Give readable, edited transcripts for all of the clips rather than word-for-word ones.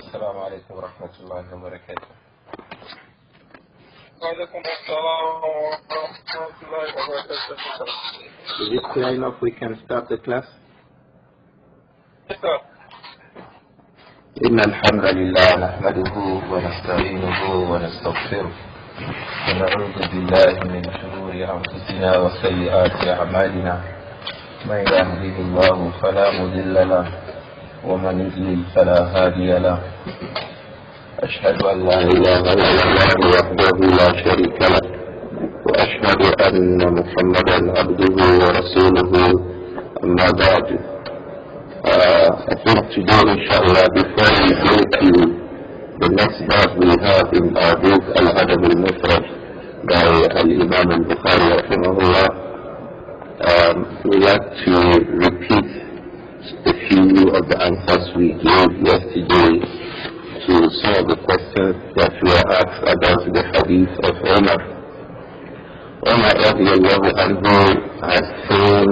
السلام عليكم ورحمة الله وبركاته. وعليكم السلام ورحمة الله وبركاته. Is it clear enough we can start the class? Yes, sir. إن الحمد لله نحمده ونستعينه ونستغفره ونعوذ بالله من شرور أنفسنا وسيئات أعمالنا من يهده الله فلا مضل له ومن يضلل فلا هادي له أشهد أن لا إله إلا الله وحده لا شريك له وأشهد أن محمدا عبده ورسوله أما بعد. I think today, inshallah, before we go to the next part we have in our book Al-Adabul Mufrad by Al-Imam Al-Bukhari rahimahullah, we'd like to repeat a few of the answers we gave yesterday to some of the questions that were asked about the Hadith of Umar. Umar radiallahu anhu has seen,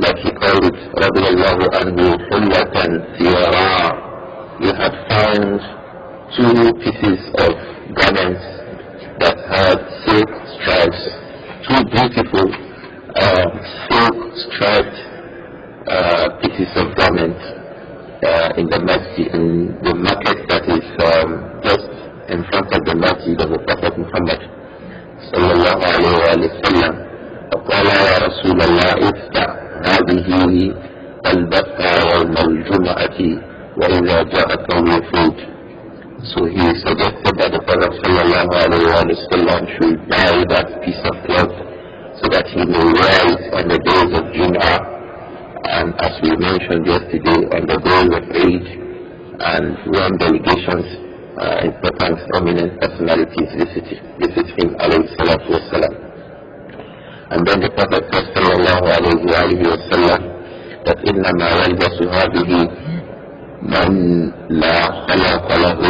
like he called it, Rabi'ul anhu hullatan siyara. He had found two pieces of garments that had silk stripes, two beautiful silk striped pieces of garment in the masjid, in the market that is just in front of the masjid of the Prophet Muhammad sallallahu alayhi wa sallam. فقال يا رسول الله افتح هذه البتة يوم الجمعة وإذا جاءت الوفود. So he suggested that the Prophet sallallahu alayhi wa sallam should buy that piece of cloth so that he may wear it on the days of Jum'ah, and as we mentioned yesterday, on the days of Eid, and when delegations, important prominent personalities visit him alayhi salatu wasalam. And then the Prophet said sallallahu alayhi wa sallam that إِنَّمَا يَلْبَسُ هَذِهِ مَنْ لَا خَلَقَ لَهُ.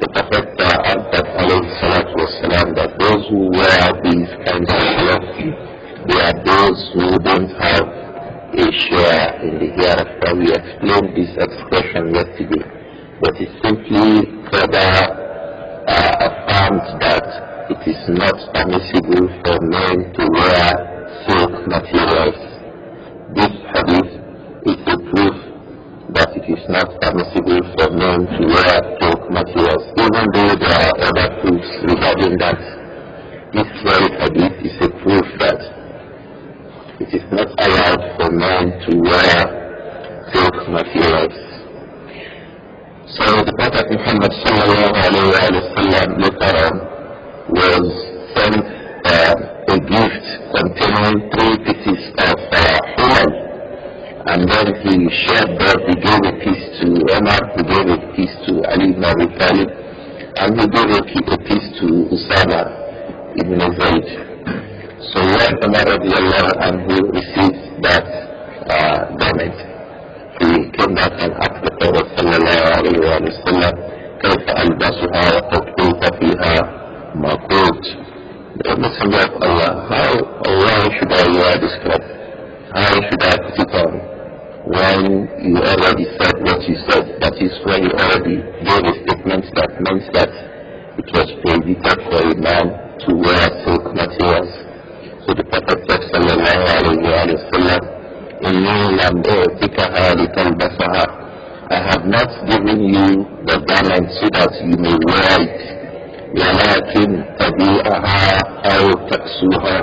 The Prophet answered alayhi salatu wasalam that those who wear these kinds of clothes, they are those who don't have a share in the hereafter. We explained this expression yesterday, but it simply further affirms that it is not permissible for men to wear silk materials. This hadith is a proof that it is not permissible for men to wear silk materials, even though there are other proofs regarding that. This very hadith is a proof that it is not allowed for men to wear silk materials. So the Prophet Muhammad sallallahu alayhi wa sallam later on was sent a gift containing 3 pieces of Awwal, and then he shared that. He gave a piece to Umar, he gave a piece to Ali ibn Abi Talib, and he gave a piece to Usama ibn Zayd. So when Umar radiallahu anhu received that garment, he came back and asked the Prophet sallallahu alayhi wa sallam, كيف ألبسها وقد قلت فيها ما قلت. The Messenger of Allah, how should I wear this cloth? How should I put it on? When you already said what you said, that is when you already gave a statement that means that it was prohibited for a man to wear silk materials. So the Prophet said sallallahu alayhi wa sallam, إِنِّي لَمْ أُعْتِكَهَا لِتَلْبَسَهَا. I have not given you the garment so that you may wear it. وَلَكِنْ تَبِيعَهَا أَوْ تَكْسُوهَا.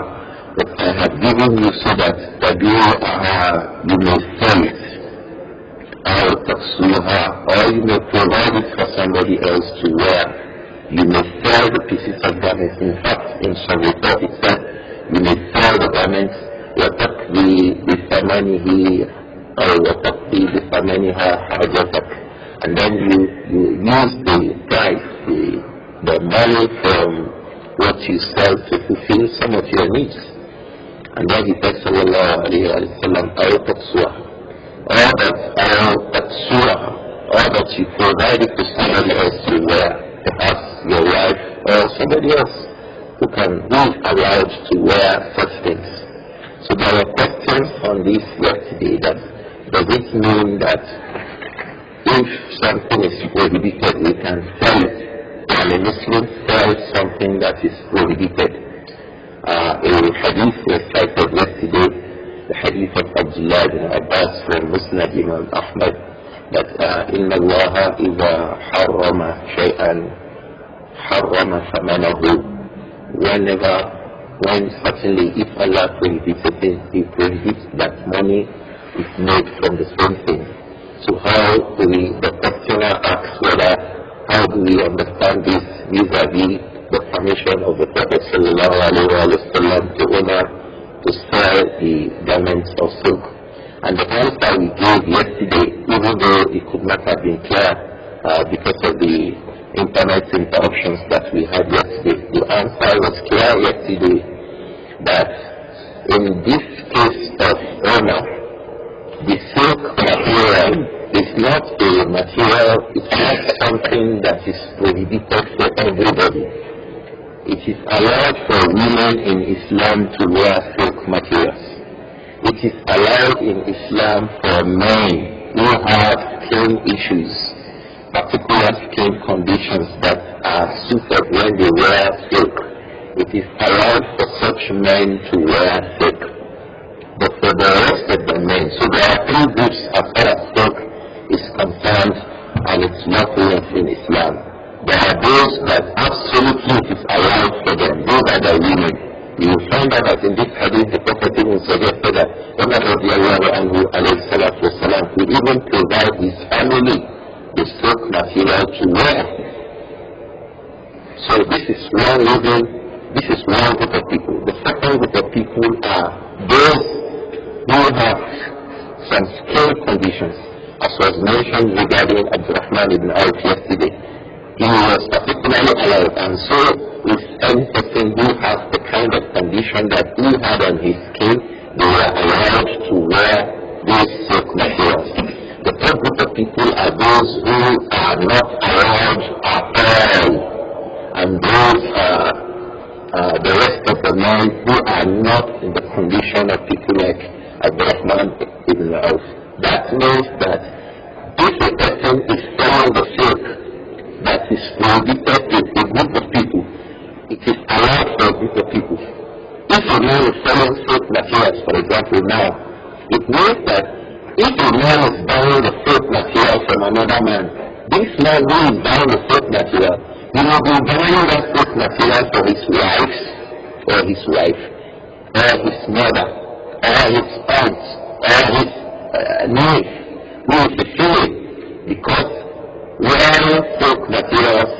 But I have given you so that تَبِيعَهَا, you may sell it, أَوْ تَكْسُوهَا, or you may provide it for somebody else to wear. You may sell the pieces of garments. In fact, in some report it said, you may sell the garments, وَتَقْضِي بِثَمَنِهِ أَوْ وَتَقْضِي بِثَمَنِهَا حَاجَتَكَ. And then you use the price, the money from what you sell to fulfill some of your needs. And then he said sallallahu alayhi wa sallam, أَوْ تَقْسُوهَا, or that you provide it to somebody else to wear, perhaps your wife or somebody else who is allowed to wear such things. So there were questions on this yesterday, that does it mean that if if something is prohibited, we can sell it. And a Muslim sells something that is prohibited. A hadith was cited yesterday, the hadith of Abdullah ibn Abbas from Musnad Imam Ahmad, that إن الله إذا حرم شيئا حرم ثمنه. When certainly if Allah prohibits a thing, He prohibits that money is made from the same thing. So how do we, the questioner asks whether, how do we understand this vis-a-vis the permission of the Prophet ﷺ to Umar to sell the garments of silk? And the answer we gave yesterday, even though it could not have been clear because of the internet interruptions that we had yesterday, the answer was clear yesterday that in this case of Umar, the silk material is not a material, it's not something that is prohibited for everybody. It is allowed for women in Islam to wear silk materials. It is allowed in Islam for men who have skin issues, particular skin conditions that are suited when they wear silk. It is allowed for such men to wear silk. But for the rest of the men, so there are three groups as far as silk is concerned and its lawfulness in Islam. There are those that absolutely it is allowed for them. Those are the women. You will find out that in this hadith the Prophet even suggested that Umar radiallahu anhu alayhi salatu wasalam could even provide his family the silk material to wear. So this is one reason, this is one group of people. The second group of people are those who have some skin conditions, as was mentioned regarding Abdurrahman ibn Awf yesterday. He was particularly allowed, and so with any person who has the kind of condition that he had on his skin, they were allowed to wear these silk materials. The third group of people are those who are not allowed at all, and those are the rest of the men who are not in the condition of people like Abdurrahman ibn Awf. That means that if a person is selling the silk that is prohibited to a group of people, it is allowed for a group of people. If a man is selling silk materials, for example, now, it means that if a man is buying the silk material from another man, this man who is buying the silk material, he will be buying that silk material for his wife, or his mother, or his aunt, or his niece, who is a female, because wearing silk materials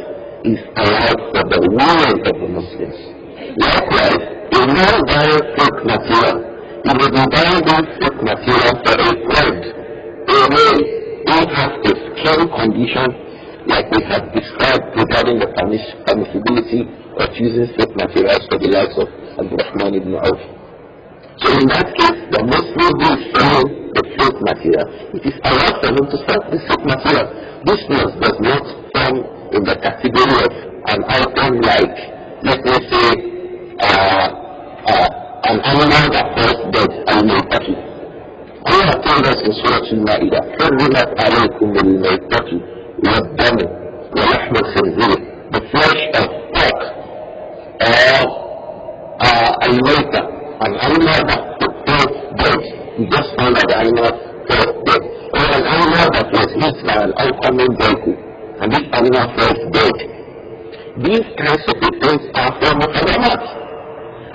is allowed for the women of the Muslims. Likewise, a man buying silk material, he will be buying this silk material for a friend, a male who has a skin condition like we have described regarding the permissibility of using silk materials for the likes of Abdurrahman ibn Awf. So in that case, the Muslim who is selling the silk material, it is allowed for him to sell the silk material. This does not come in the category of an item like, let me say, an animal that first dead, al-maytatu. Allah told us in Surah Al-Ma'idah, حرمت عليكم الميتة والدم ولحم الخنزير, the flesh of pork, al-maytah, an animal that first dead. We just found that the animal first dead, or an animal that was hit by an oncoming vehicle, and this animal first dead. These kinds of things are from Muhammad,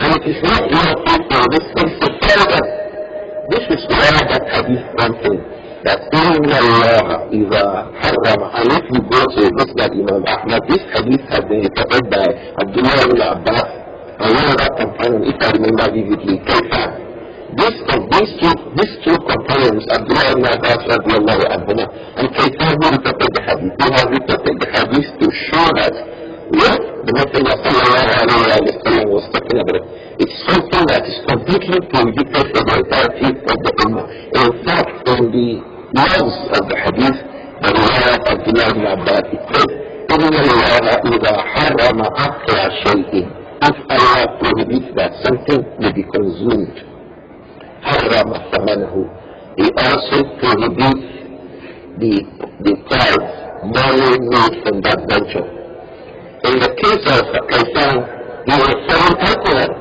and it is not lawful for this thing to sell them. This is where that hadith comes in, that إِنَّ اللَّهَ إِذَا حَرَّمَ. And if you go to Musnad Imam Ahmad, this hadith has been reported by Abdullah ibn Abbas and one other companion, if I remember vividly, Kaysan. These two companions, Abdullah ibn Abbas and Kaysan, who reported the hadith, they have reported the hadith to show that what the Messenger ﷺ was talking about, it's something that is completely prohibited for the entirety of the Ummah. In fact, in the words of the hadith, the riwayah of Abdullah ibn Abbas, it says, إِنَّ اللَّهَ إِذَا حَرَّمَ أَكْلَ شَيْءٍ. If Allah prohibits that something may be consumed, حَرَّمَ ثَمَنَهُ. He also prohibits the derives money made from that venture. In the case of Kaisan, he was selling alcohol.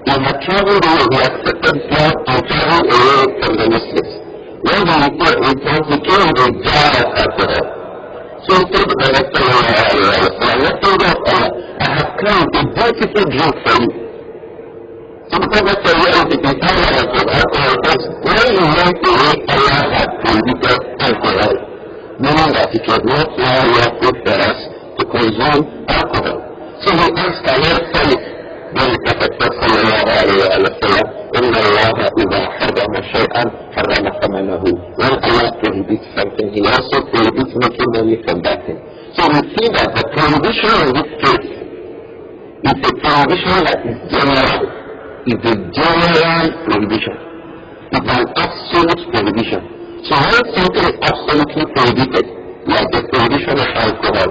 He had traveled away, he accepted Islam and traveled away from the Muslims. When he returned, he came with a jar of alcohol. So he said to the Prophet, I have come with a beautiful drink for you. So the Prophet said, yes, it is tolerant of alcohol, because when he went away, Allah had prohibited alcohol, meaning that it was not now lawful for us to consume alcohol. So he asked Allah for it. Then the Prophet said, sallallahu alayhi wa sallam, inna Allah idha harama shay'an harama thamanahu. When Allah prohibits something, he also prohibits making money from that thing. So we see that the prohibition in this case is a prohibition that is general. It's a general prohibition. It's an absolute prohibition. So when something is absolutely prohibited, like the prohibition of alcohol,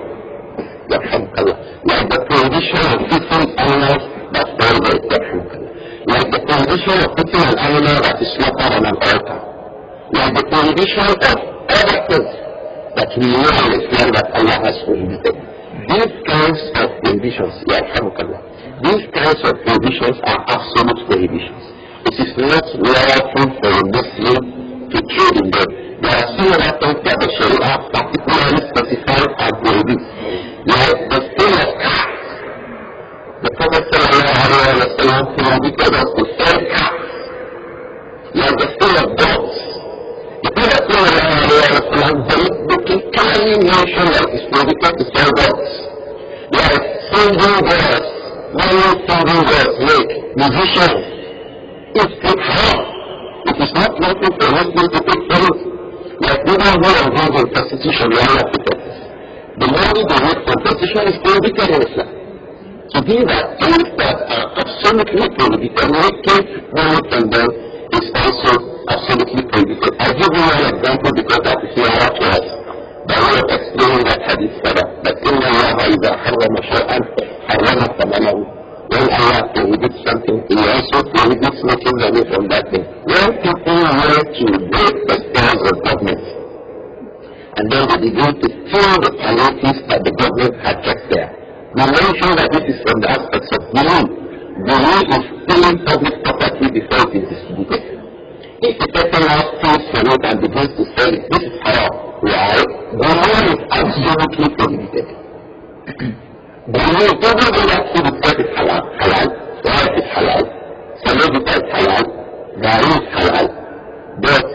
like the prohibition of eating animals that fall by like the prohibition of eating an animal that is slaughtered on an altar, like the prohibition of other things that we know in Islam that Allah has prohibited. These kinds of prohibitions, these kinds of prohibitions are absolute prohibitions. It is not lawful for a Muslim to trade in them. There are some other things that the Sharia particularly specifies and prohibits, like the sale of cats. The Prophet ﷺ prohibited us to sell cats, like the sale of dogs. The Prophet ﷺ clearly mentioned that it is prohibited to sell dogs, like single girls, many single girls, like musicians. It's haram. It is not lawful for Muslims to take from it. Like women who are involved in prostitution, they are not protected. The money they make from prostitution is prohibited in Islam. So these are things that are absolutely prohibited. Making money from them is also absolutely prohibited. I give you an example because that is clearer to us. By way of explaining that hadith further, that in Allah إذا حرم شيئا حرم ثمنه. When Allah prohibits something, He also prohibits making money from that thing. When people want to break the stance of government, and then they begin to steal the penalties that the government had kept there. We mention that this is from the aspects of Guru. Guru is stealing public property before it is distributed. If the person now steals from it and begins to sell it, this is haram. Why? Guru is absolutely prohibited. Guru, even though that food itself is halal, rice is halal, samajita is halal, gari is halal, but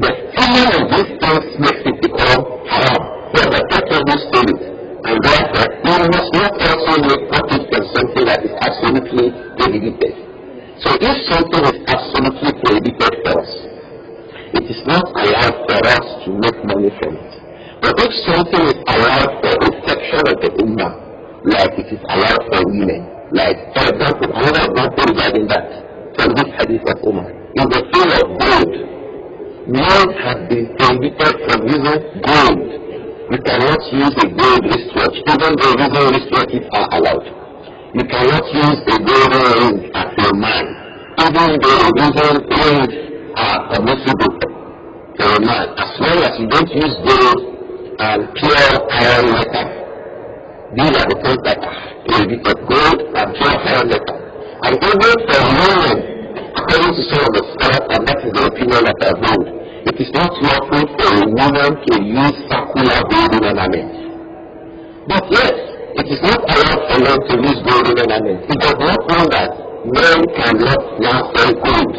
the stealing of these things makes it become haram. So the person who stole it, and therefore, you must not also make profit from something that is absolutely prohibited. So if something is absolutely prohibited for us, it is not allowed for us to make money from it. But if something is allowed for a section of the ummah, like it is allowed for women, like for example, another example regarding that, from this hadith of Umar, in the field of gold, men have been prohibited from using gold. You cannot use a gold wristwatch, even though using wristwatches are allowed. You cannot use a golden ring as a man, even though using rings are permissible for a man, as long as you don't use gold and pure iron metal. These are the things that are prohibited, gold and pure iron metal. And even for women, according to some of the scholars, and that is the opinion that I hold, it is not lawful for a woman to use circular golden ornaments. But yes, it is not allowed for men to use golden ornaments. It does not mean that men cannot now sell gold.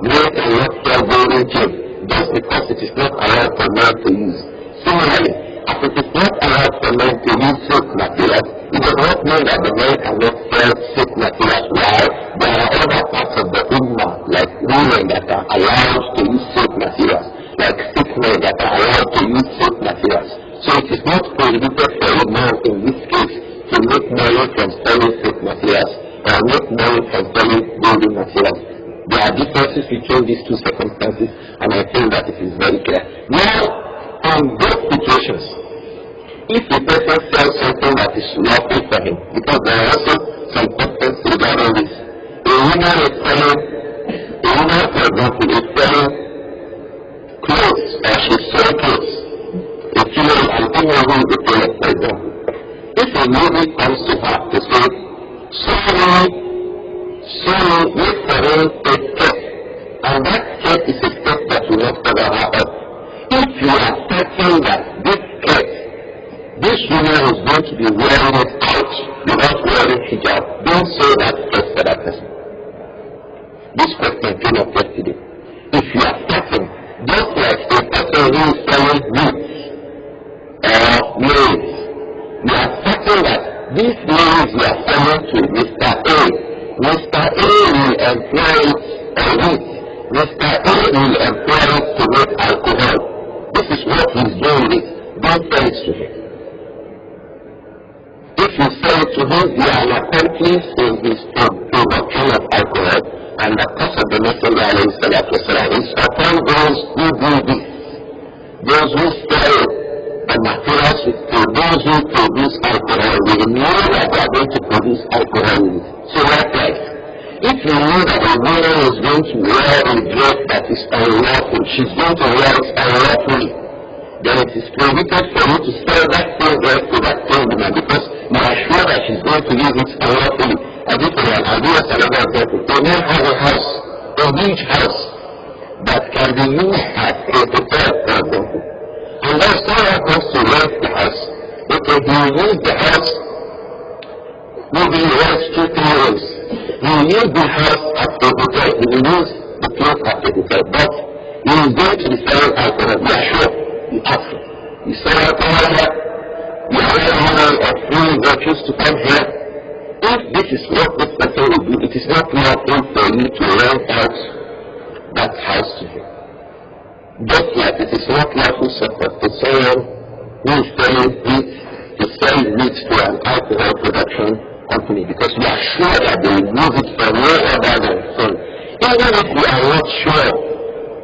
Men cannot sell golden chains just because it is not allowed for men to use. Similarly, as it is not allowed for men to use silk materials, it does not mean that the men cannot sell silk materials. Why? There are other parts of the ummah, like women that are allowed to use silk materials, like sick men that are allowed to use silk materials. So it is not prohibited for a man in this case to make money from selling silk materials or make money from selling golden materials. There are differences between these two circumstances, and I think that it is very clear. Now, in both situations, if the person sells something that is lawful for him, because there are also some questions regarding this. A woman is selling, for example, is selling clothes, or she's selling clothes. A taking away the parent, for example. If a lady comes to her to say, sorry, make her own a step, and that step is a step that will not cover her up. If you are certain that this step, this woman is going to be wearing it out without wearing hijab, don't say that just for that person. This question came up yesterday. If you are certain, just like a person who is selling goods or nails, you are certain that these nails you are selling to Mr. A, Mr. A will employ it or it. Mr. A will employ it to make alcohol. This is what he's doing with it. Don't sell it to him. If you sell it to him, you are an accomplice in his production of alcohol, and the curse of the Messenger is upon those who do this, those who sell the materials to those who produce alcohol. We know that they are going to produce alcohol with it. So likewise, if you know that a woman is going to wear a dress that is unlawful, she's going to wear it unlawfully, then it is prohibited for you to sell that same dress to that same woman, because you are sure that she's going to use it unlawfully. I'll give another example. They may have a house, a huge house, that can be used as a hotel, for example. And then someone comes to rent the house. Okay, he will use the house, maybe rent 2-3 rooms. He will use the house as a hotel. He will use the place as a hotel. But he is going to be selling alcohol. You are sure. You ask him. You sell alcohol here. You have a woman of free virtues to come here. If this is what this person will do, it is not lawful for you to rent out that house to him. Just like it is not lawful for someone who is selling wheat to sell wheat to an alcohol production company, because you are sure that they will use it for no other than fun. Even if you are not sure,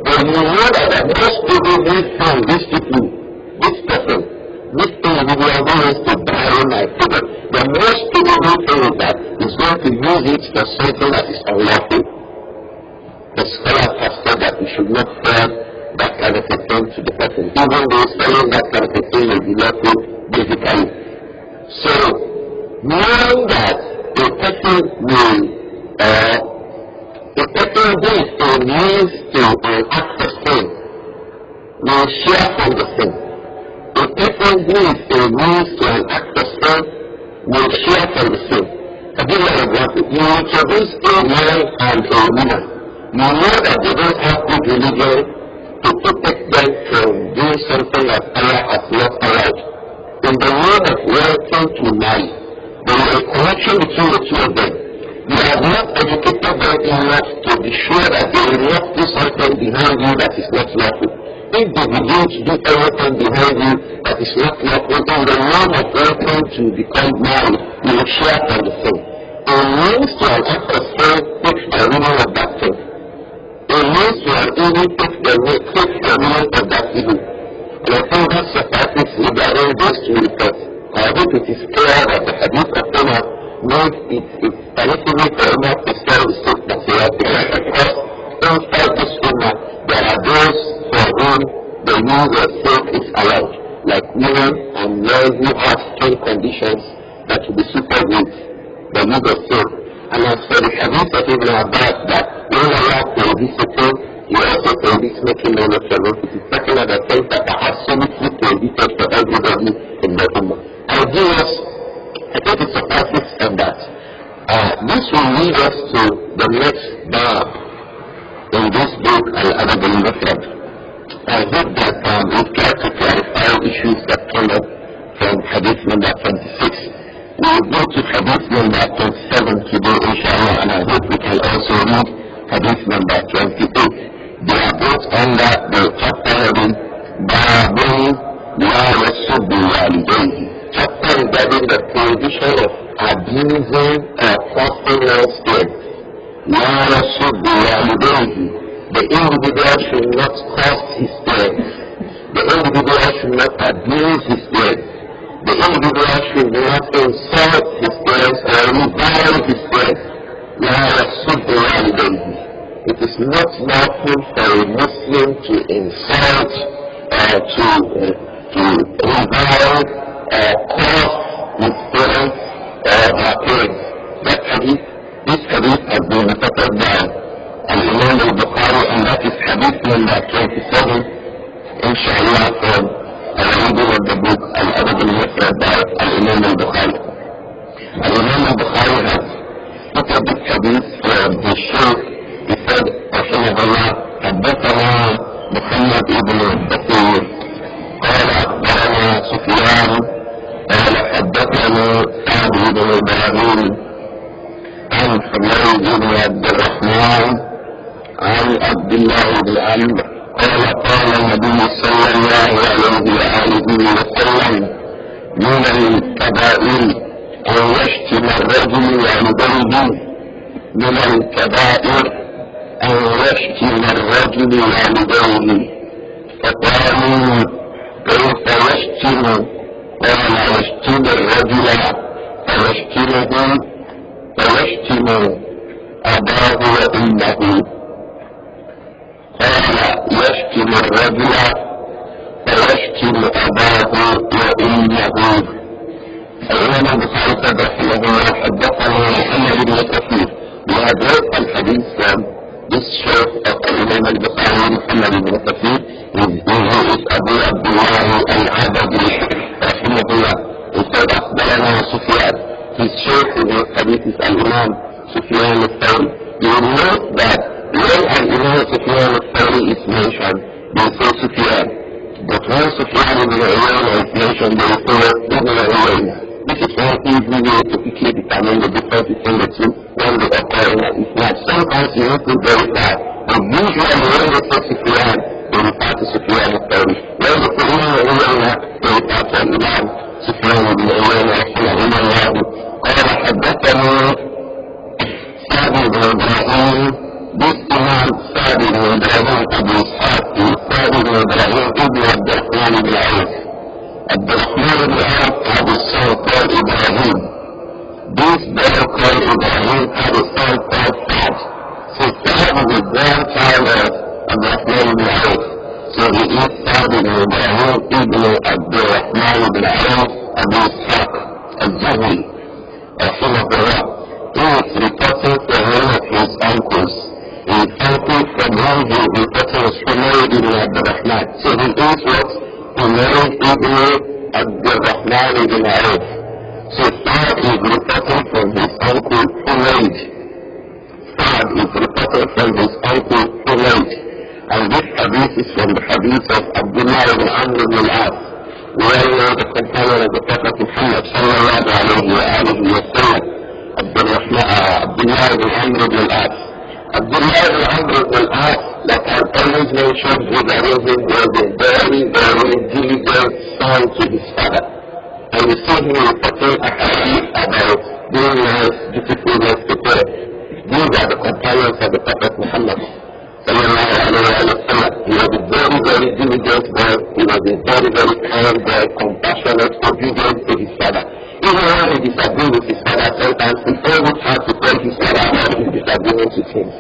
then you know that most people will find these people, this person, this individual who wants to buy my product, the most people will think that is going to use it for something that is unlawful. The scholars have said that we should not sell that kind of a thing to the person, even though selling that kind of a thing will be lawful basically. So, knowing that a person will, a person who is a means to an act of sin will share from the sin. A person who is a means to an act of sin will share from the sin. I'll give you an example. You introduce a man and a woman. You know that they don't have good religion to protect them from doing something that Allah has not allowed. In the name of wanting to marry, there is a connection between the two of them. You have not educated them enough to be sure that they will not do something behind you that is not lawful. If they begin to do everything behind you that is not lawful, in the name of wanting to become married, you will share from the thing. A means to an act of sin takes the meaning of that thing. A means to an evil takes the meaning of that evil. And I think that suffices regarding those two reports. I hope it is clear that the Hadith of Umar makes it permissible for Umar to sell the silk that he has to get across. Inside this Ummah, there are those for whom the use of silk is allowed, like women and men who have skin conditions that will be suited with the use of silk. And as for the Hadith of Ibn Abbas, that when Allah prohibits a thing, he also prohibits making known of it. It is talking about things that are absolutely prohibited for everybody in the Ummah. I think it suffices on that. This will lead us to the next bab in this book, Al-Adabul Mufrad. I hope that we've tried to clarify issues that came up from Hadith number 26. We will go to Hadith number 27 today, inshallah, and I hope we can also read Hadith number 28. They are both under the chapter heading, Babun La Yasubbu Walidayhi. Chapter regarding the prohibition of abusing or crossing one's dead. La Yasubbu Walidayhi. The individual should not cross his dead. The individual should not abuse his dead. The individual should not insult his dead or revile his dead. La Yasubbu Walidayhi. It is not lawful for a Muslim to insult or to to revile or curse his parents or her parents. This hadith has been reported by Al-Imam al-Bukhari, and that is hadith number 27, inshallah, from our reading of the book Al-Adabul Mufrad by Al-Imam al-Bukhari. Al-Imam al-Bukhari has reported this hadith from his shaykh. He said, Rahimahullah, حدثنا محمد بن بكير قال أخبرنا سفيان قال حدثنا سعد بن إبراهيم عن حميد بن عبد الرحمن عن عبد الله بن عمرو قال النبي صلى الله عليه وآله وسلم من الكبائر أن يشتم الرجل والديه، من الكبائر أن يشتم الرجل والديه. فقالوا كيف يشتم؟ قال يشتم الرجل فيشتم أباه وأمه. قال يشتم الرجل فيشتم أباه وأمه. الإمام البخاري رحمه الله حدثنا محمد بن كثير. We have read الحديث from this short of الإمام البخاري محمد بن كثير is أبو عبد الله العدبي رحمه الله. He said أخبرنا سفيان. His shaykh in the hadith is Al-Imam Sufyan al-Thawri. You will note that when Al-Imam Sufyan al-Thawri is mentioned, they say Sufyan. But when Sufyan ibn Uyayna is mentioned, they say Ibn Uyayna. This is one easy way to quickly determine the difference between the two when they occur in an isnad. Sometimes you need to verify, but usually when they say Sufyan, they refer to Sufyan al-Thawri. When they say Ibn Uyayna, they refer to Al-Imam سفيان بن عيينة رحمه الله. قال حدثني سعد بن إبراهيم. This Imam سعد بن إبراهيم أبو إسحاق سعد بن إبراهيم ابن عبد الرحمن بن عوف. عبد الرحمن بن عوف had a son called Ibrahim. This brother called Ibrahim had a son called Sa'd. So Sa'd is the grandchild of Abd al-Rahman ibn Awf. So he is Sa'd ibn Ibrahim ibn Abd al-Rahman ibn Awf Abu Ishaq al-Zuhri rahimahullah. He is reporting from one of his uncles. His uncle from whom he is reporting is Humayd ibn Abd al-Rahman. So he is what? Humayd ibn Abd al-Rahman ibn Awf. So Sa'd is reporting from his uncle Humayd. Sa'd is reporting from his uncle Humayd. And this hadith is from the hadith of Abdullah ibn Amr ibn al-As. We all know the companion of the Prophet Muhammad sallallahu alayhi wa alihi wa sallam, Abdullah ibn Amr ibn al-As. Abdullah ibn Amr ibn al-As, like I always mentioned, was a very, very diligent son to his father. And we see him reporting a hadith about being nice, disciplined to parents. These are the companions of the Prophet Muhammad sallallahu alayhi wa sallam. He was a very, very diligent boy. He was a very, very kind boy, compassionate, obedient to his father. Even when he disagreed with his father sometimes, he always had to tell his father about his disagreement with him.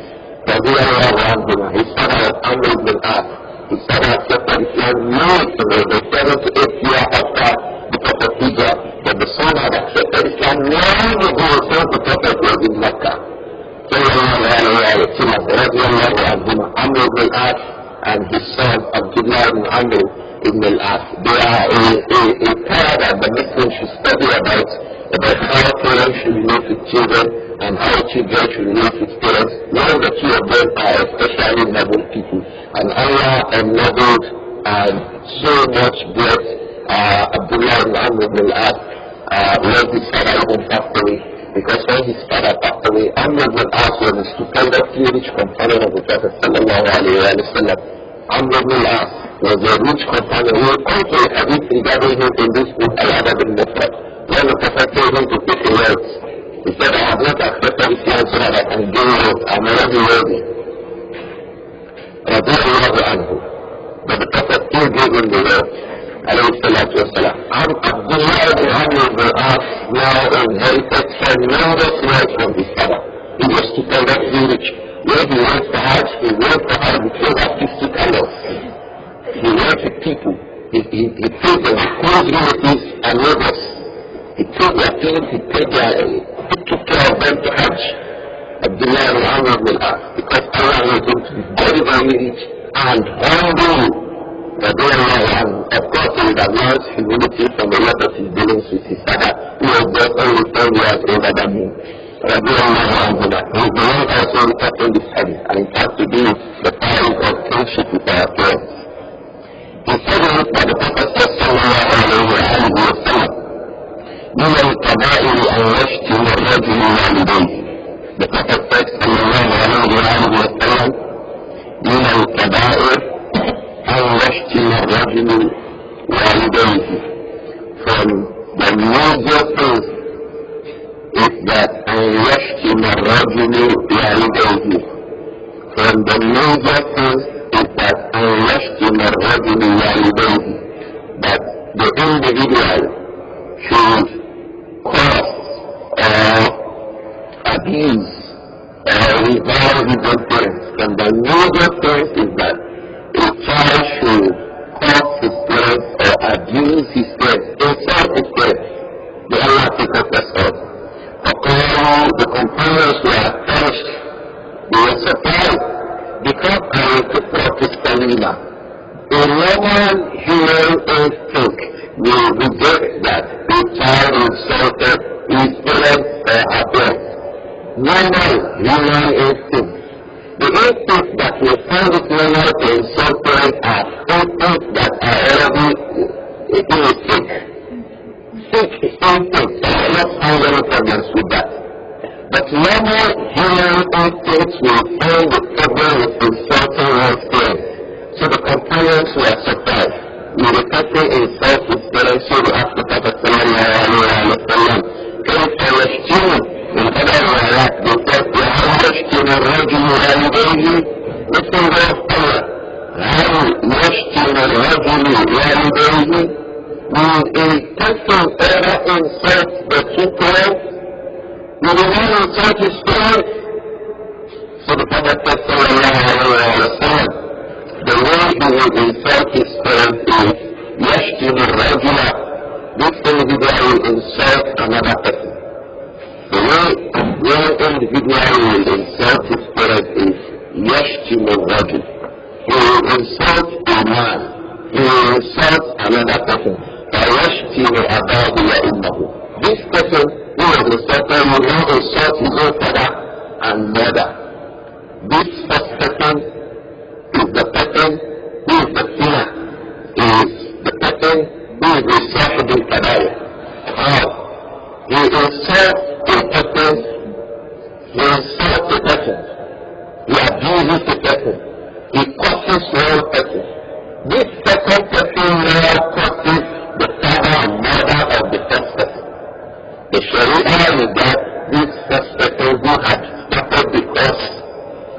His father was Amr ibn al-As. His father accepted Islam long ago, the 7 to 8 years after the Prophet Hijrah. But the son had accepted Islam long ago since the Prophet was in Mecca. Amr ibn al-As and his son Abdullah ibn Amr ibn al-As. They are a pair that the Muslims should study about how parents should relate with children and how children should relate with parents. One of the two of them are especially noble people. And Allah ennobled and so much blessed Abdullah ibn Amr ibn al-As when his father even passed away. Because when his father passed away, Amr ibn al-As was a stupendously rich companion of the Prophet sallallahu alayhi wa sallam. Amr ibn al-As was a rich companion. We will come to a hadith regarding him in this book, Al-Adabul. When the Prophet told him to take a wealth, he said, I have not accepted Islam so that I can gain wealth. I am already wealthy. But the Prophet still gave him the wealth. Alayhi salatu wasalam. Abdullah ibn Amr ibn al-As now inherited tremendous wealth from his father. He was stupendously rich. When he went to Hajj, he went to Hajj with over 50 camels. He went with people. He took the close relatives and neighbors. He took their things, he took care of them to Hajj. Abdullah al-Amr will because Allah was going to be very, very rich and humble. Of course, he would have lost humility from a lot of his dealings with his father, who was just only 10 years older than him. Rabi'ul also reporting this hadith, and it has to do with the ties of friendship with our parents. He said that the Prophet sallallahu alayhi wa sallam, من الكبائر أن يشتم الرجل والديه. The Prophet said sallallahu alayhi wa sallam, من الكبائر أن يشتم الرجل والديه. From the major things is that أن يشتم الرجل والديه. From the major things is that أن يشتم الرجل والديه. That the individual should curse or abuse or revile his own parents. From the major things is that a child should curse his parents or abuse his parents, insult his parents. The Allah protect us all. The companions were punished. They were surprised because a normal human instinct will reject that a child insulted his parents or her parents. Normal human instinct. The instincts that we find it normal to insult parents are instincts that are already sick. Sick instincts are not find any problems with that. But normal human instincts will find the problem with insulting one's parents. So the companions were surprised. When the person insults his parents, so they asked the Prophet sallallahu alayhi wa sallam, كيف يشتم? In other words, they said, هل يشتم الرجل والديه؟ Messenger of Allah, هل يشتم الرجل والديه? Will a person ever insult the two parents? Will the man insult his parents? So the Prophet said sallallahu alayhi wa sallam, the way he will insult his parents is يشتم الرجل. This individual will insult another person. The way one individual will insult his parents is يشتم الرجل. He will insult a man. He will insult another person. فيشتم أباه وأمه. This person who was insulted will now insult his own father and mother. This first person is the person who is the sinner, is the person who is the Sahibul Kabair. How? He insults a person, he abuses the person, he curses one person. This second person now curses the father and mother of the first person. The Sharia regards this first person who had started because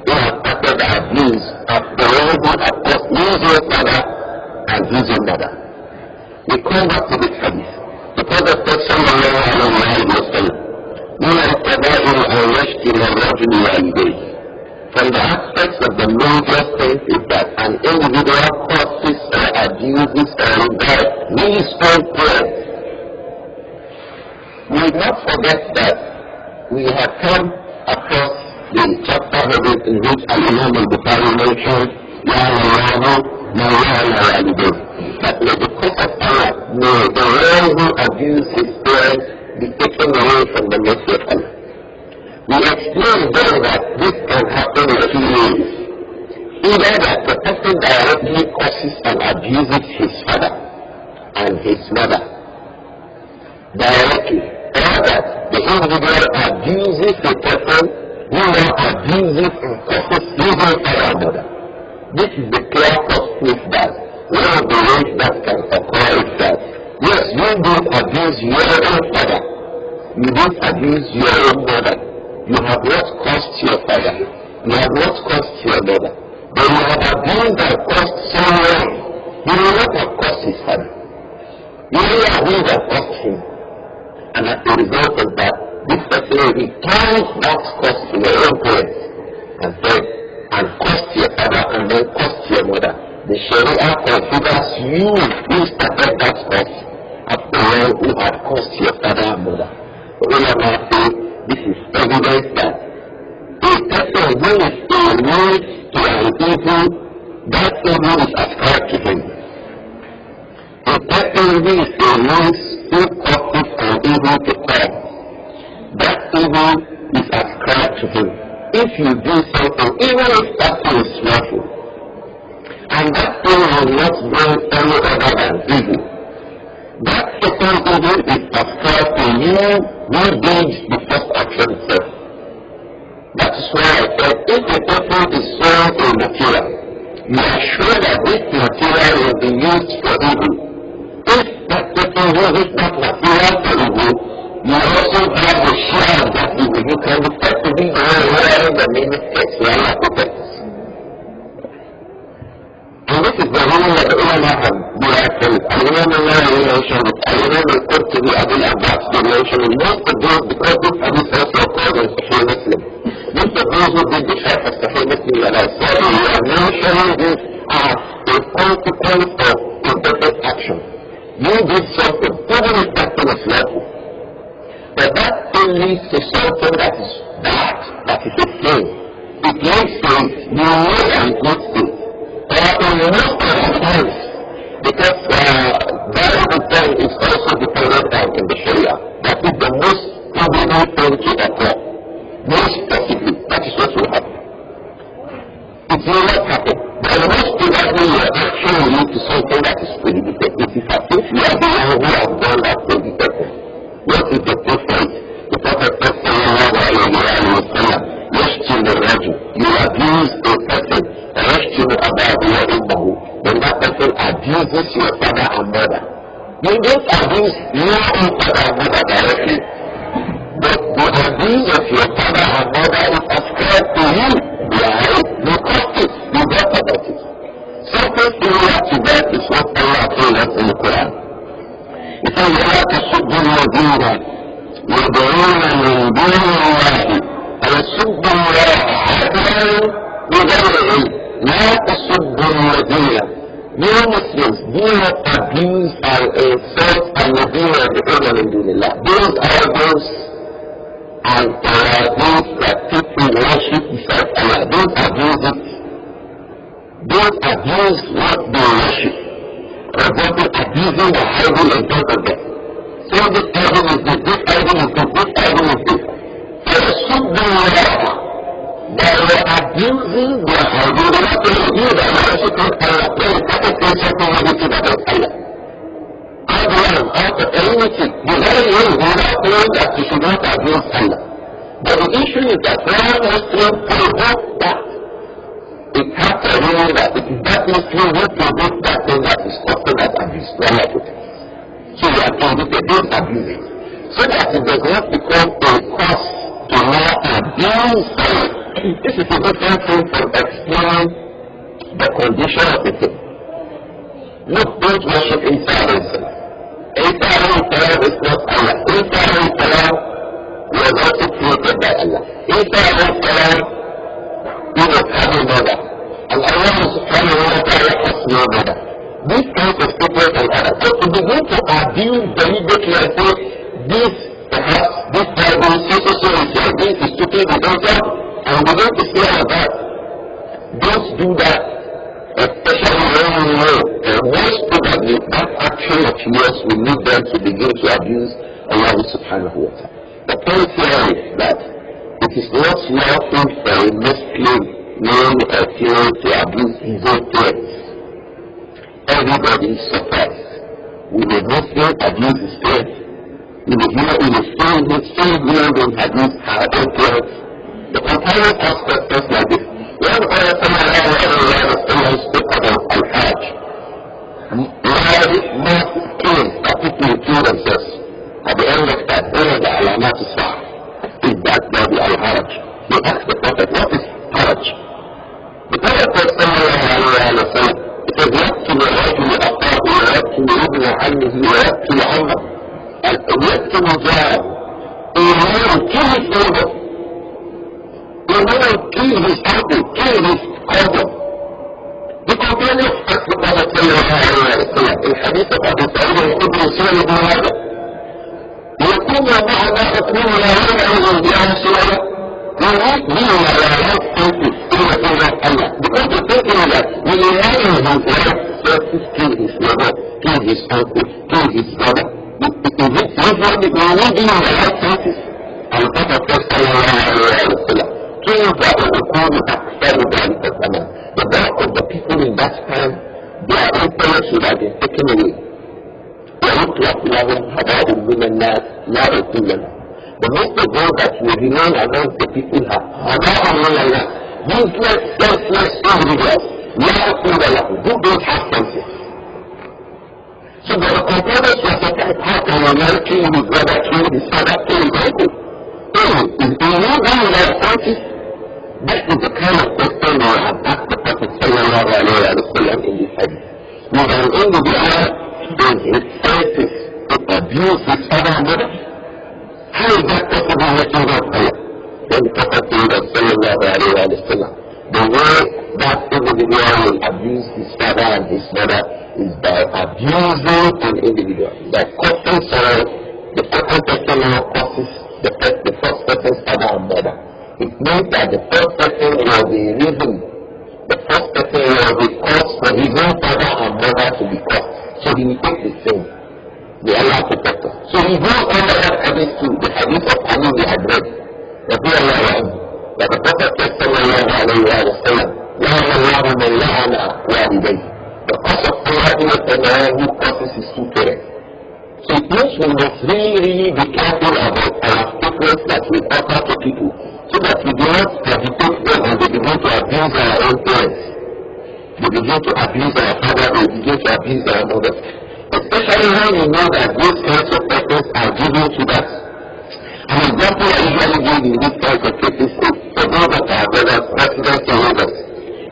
who has started the abuse of the one who has caused his own father and his own mother. We come back to this hadith. The Prophet said sallallahu alayhi wa sallam, من الكبائر أن يشتم الرجل والديه. From the aspects of the major things is that an individual causes or abuses or reviles his own parents. We will not forget that we have come across the chapter in which Al-Imam al-Bukhari mentioned that may the curse of Allah, may the one who abuses his parents be taken away from the mercy of Allah. We explained then that this can happen in two ways. Either that the person directly curses and abuses his father and his mother directly, or that the individual abuses the person who now abuses and curses his own father and mother. This is the clear-cut proof that one of the ways that can occur is that, yes, you don't abuse your own father, you don't abuse your own mother, you have not cursed your father, you have not cursed your mother, but you have abused and cursed someone. You will not have cursed his father, you will abuse and cursed him, and as a result of that, this person returns that curse to your own parents and said, and cursed your father and then cursed your mother. The the Sharia considers you who started that stuff as the one who had caused your father and mother. The ulama say this is evidence that a person who is linked to an evil, that evil is ascribed to him. A person who is linked who causes an evil to come, that evil is ascribed to him. If you do something, even if that thing is lawful, and that thing will not bring any other than evil, that second evil is ascribed to you who did the first action itself. That is why I said, if a person is sold a material, you are sure that this material will be used for evil. If that person uses that material for evil, you also have the share of that evil. You can be said to be wearing the main mistakes where you are protected. And this is the rule that the ulama have derived from it. Al-Imam mentioned it. Al-Imam al-Qurtubi Abdul-Abbas mentioned it. Most of those, because this hadith also occurs in Sahih Muslim. Most of those who did the Sharh of Sahih Muslim, and I said, we are mentioning this as a consequence of imperfect action. You did something, even if that thing is lawful. But that thing leads to something that is bad, that is a sin. It leads to you know and it leads to in most of the times, because variable time is also dependent time in the Sharia. That is the most probable thing to occur. Most possibly, that is what will happen. It will not happen. But most probably your action will lead to something that is prohibited. It is as if you are the one who has done that prohibited. What is the difference? The Prophet said, sallallahu alayhi wa sallam, yashtim al-rajul, you abuse a person, yashtim abahu wa ummahu, when that person abuses your father and mother. You don't abuse your own father and mother directly, but the abuse of your father and mother is ascribed to you. Right? You caused it, you got about it. Something similar to that is what Allah told us in the Quran. It says, وَلَا تَسُبُّوا الَّذِينَ يَدْعُونَ مِن دُونِ اللَّهِ وَيَسُبُّوا اللَّهَ عَدْوًا بِغَيْرِ عِلْمٍ لَا تَسُبُّوا الَّذِينَ. You Muslims, do not abuse and insult الَّذِينَ يَدْعُونَ مِن دُونِ اللَّهِ. Those are those and those that people worship besides Allah. Don't abuse it. Don't abuse what they worship. For example, abusing the idol in front of them. So this idol is this idol is this idol is this. So it should be whatever. They were abusing the idol. They're not telling you that worshiping Allah. They're not saying something negative about Allah. Out of enmity, the very way we are saying that you should not abuse Allah. But the issue is that when Muslims provoke that, it has to mean that it is that Muslim who provoke that thing that is often as abuse. We are not it. So we are told that they don't abuse it. So that it does not become a cause to not abuse Allah. This is a different thing from explaining the condition of the thing. Look, don't worship inside yourself. Isa is not Allah. Isa was also created by Allah. Isa he was having a mother. And Allah subhanahu wa ta'ala has no mother. These kinds of people and others. So to begin to abuse deliberately and say, this perhaps, this Bible, so this is stupid, we don't have, and we don't say about. Don't do that. Especially when you know, and most probably that action of yours will lead them to begin to abuse Allah subhanahu wa ta'ala. The point here is that it is not lawful for a Muslim, male or female, to abuse his own parents. Everybody is surprised. Will a Muslim abuse his parents? Will a still human abuse her own parents? The companion asked questions like this. When Allah spoke about Al-Hajj, mass killings that people will kill themselves. At the end of that, one of the alamat is that there be Al-Hajj. They asked the Prophet, what is Hajj? The Prophet said, it says, يَقْتُلُ الرَّجُلُ أَخَاهُ وَيَقْتُلُ ابْنَ عَمِّهِ وَيَقْتُلُ عَمَّهُ وَيَقْتُلُ جَارَهُ. A man will kill his neighbor. A man will kill his uncle, kill his cousin. The companion asked الحديث أبي سعيد الخدري سئل ابن هذا يقول معنا أثنين لا يعلم بأن سؤال we are not focused on Allah because the thinking that we remain in his life versus kill his mother, kill his uncle, kill his brother. Is it usually we will be in the right places? And the Prophet sallallahu alayhi wa sallam killed that of the Quran the bulk of the people in that time, their influence would have been taken away. وَيُطْلَقْ لَهُمْ حَبَابٌ مِّنَ النَّاسِ لَا يَكُونَ لَهُم. The most of all that will remain amongst the people are useless, senseless individuals, who don't have senses. So the companions were surprised, how can a man kill his brother, kill his father, kill his uncle? Is he not without senses? That is the kind of question we have asked the Prophet sallallahu alayhi wa sallam in this hadith. When an individual in his senses to abuse his father and mother, how is that possible making of Allah? Then the Prophet sallallahu alayhi wa sallam, the way that individual will abuse his father and his mother is by abusing an individual, by cursing someone. The second person now curses the first person's father and mother. It means that the first person will be reason, the first person will be cursed for his own father and mother to be cursed. So he will take the same. May Allah protect us. So he goes on to that hadith too, the hadith of Ali we had read, that the Prophet said sallallahu alayhi wa sallam, لَعَنَ اللَّهُ مَنْ لَعَنَ وَالِدَيْهِ. The curse of Allah is the man who curses his two parents. So it means we must really be careful about our statements that we offer to people, so that we do not agitate them and they begin to abuse our own parents. They begin to abuse our father, they begin to abuse our mother. Especially when you know that these kinds of persons are given to us. An example I usually give in these kinds of cases is for those that are brothers, residents in Lagos.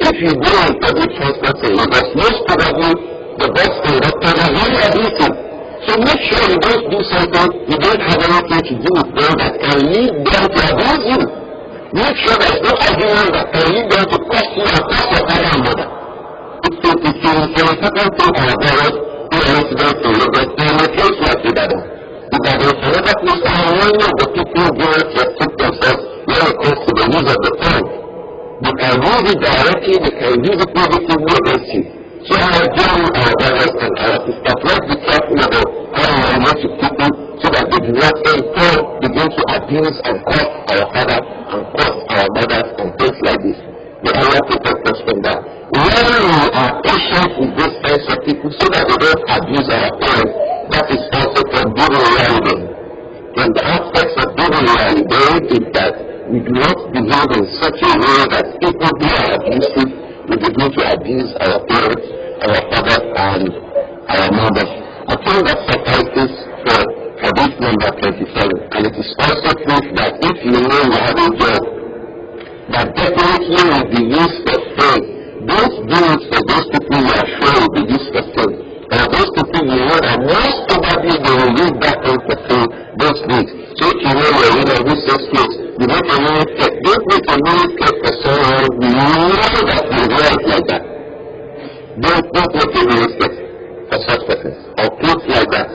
If you go on public transport in Lagos, most probably the bus conductor is very abusive. So make sure you don't do something, you don't have anything to do with them that can lead them to abuse you. Make sure there's no argument that can lead them to curse you and curse your father and mother. It's an important thing our brothers residents in Lagos, and a place like Ibadan. Ibadan is another place where many of the people don't restrict themselves when it comes to the use of the phone. They can use it directly, they can use it negatively against you. So I join our brothers and our sisters, let's be careful about how we relate to people so that they do not begin to abuse and curse our fathers and curse our mothers and things like this. May Allah protect us from that. When we are patient with these kinds of people so that they don't abuse our parents, that is also from Bidul Walidain. And the aspects of Bidul Walidain is that we do not behave in such a way that people who are abusive will begin to abuse our parents, our fathers, and our mothers. I think that suffices for hadith number 27. And it is also proof that if you know you have a job, that definitely will be used for faith. Those deeds for those people you are sure will be used for faith. And those people you know that most probably they will use that thing for faith, those deeds. So if you know you're in a research case, you make a mistake. Don't make a mistake for someone you know that will wear it like that. Don't make a mistake for such persons. Or clothes like that.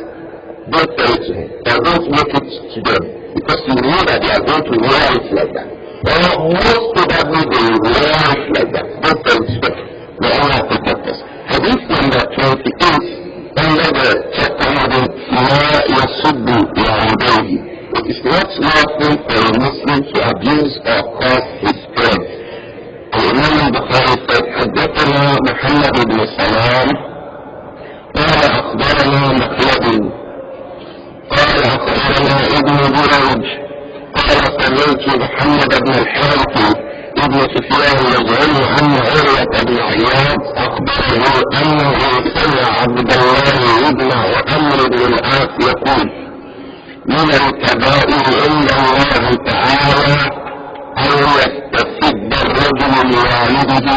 Don't tell it to him. Or don't make it to them. Because you know that they are going to wear it like that. Or most probably they will wear it like that. Don't tell it to them. May Allah protect us. Hadith number 28, under the chapter heading, لَا يَصُبُّ وَعَدَيْهِ. It is not lawful for a Muslim to abuse or curse his friends. الإمام البخاري said, حدثنا محمد بن سلام قال أخبرنا مخلد قال أخبرنا ابن جريج قال سمعت محمد بن الحارث ابن سفيان يزعم أن عروة بن عياض أخبره أنه سمع عبد الله بن وعمر بن العاص يقول من الكبائر عند الله تعالى أن يستسد الرجل لوالده.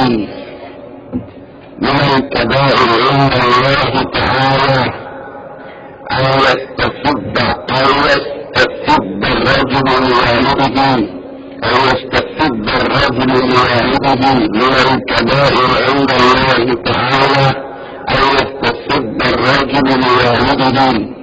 من الكبائر عند الله تعالى أن يستسد الرجل لوالده. أن يستسد الرجل لوالده. من الكبائر عند الله تعالى أن يستسد الرجل لوالده.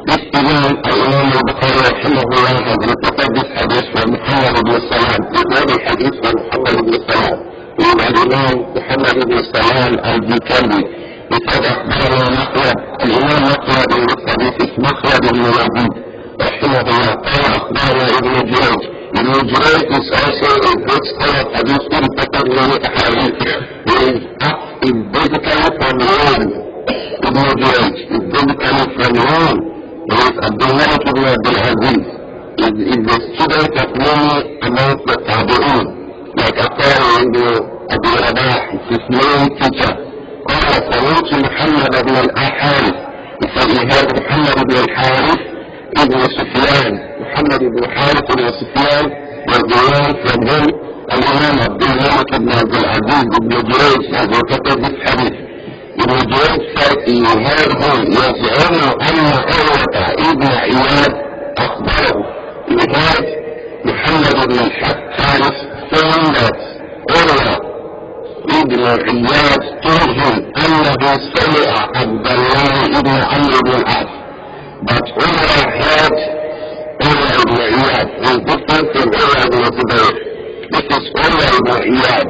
This Imam al-Bukhari rahimahullah has reported this hadith from Muhammad ibn Salam. This is the hadith from Muhammad ibn Salam. Imam al-Imam Muhammad ibn Salam al-Bukali. He said أخبرنا مفرد. الإمام مفرد in this hadith is مفرد ibn Rabi'ul rahimahullah. قال أخبرنا ابن جريج. Ibn Jurayj is also a great scholar of hadith who reported many hadith. He is basically from Rome. Ibn Jurayj is basically from Rome. He is Abdullah ibn Abdul-Aziz. He is a student of many amongst the Tabi'un, like Abu Rabah, his main teacher. قال سمعت محمد بن الحارث. He said he heard Muhammad ibn al-Harith ibn Sufyan. Muhammad ibn al-Harith ibn Sufyan was the one from whom Al-Imam Abdullah ibn Abdul-Aziz ibn Jurayj has reported this hadith. Ibn Jurayj said he heard him يزعم أن عروة ابن عياد أخبره. He heard Muhammad ibn al-Harith saying that Urwa ibn Iyad told him أنه سمع عبد الله ibn Amr ibn al-As. But Urwa heard Urwa ibn Iyad. He is different from Urwa ibn Zubayr. This is Urwa ibn Iyad.